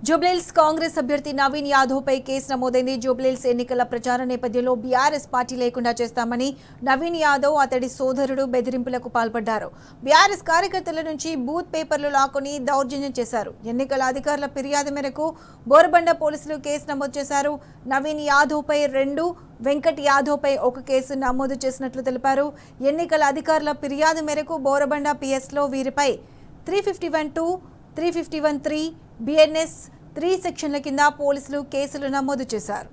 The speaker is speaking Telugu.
జూబ్లీహిల్స్ కాంగ్రెస్ అభ్యర్థి నవీన్ యాదవ్ పై కేసు నమోదైంది. జూబ్లీహిల్స్ ఎన్నికల ప్రచార నేపథ్యంలో బీఆర్ఎస్ పార్టీ లేకుండా చేస్తామని నవీన్ యాదవ్ అతడి సోదరుడు బెదిరింపులకు పాల్పడ్డారు. బీఆర్ఎస్ కార్యకర్తల నుంచి బూత్ పేపర్లు లాక్కొని దౌర్జన్యం చేశారు. ఎన్నికల అధికారుల ఫిర్యాదు మేరకు బోరబండ పోలీసులు కేసు నమోదు చేశారు. నవీన్ యాదవ్ పై 2, వెంకట్ యాదవ్ పై 1 కేసు నమోదు చేసినట్లు తెలిపారు. ఎన్నికల అధికారుల ఫిర్యాదు మేరకు బోరబండ పిఎస్లో వీరిపై 351(2), 351(3), BNS 3 సెక్షన్ల కింద పోలీసులు కేసులు నమోదు చేశారు.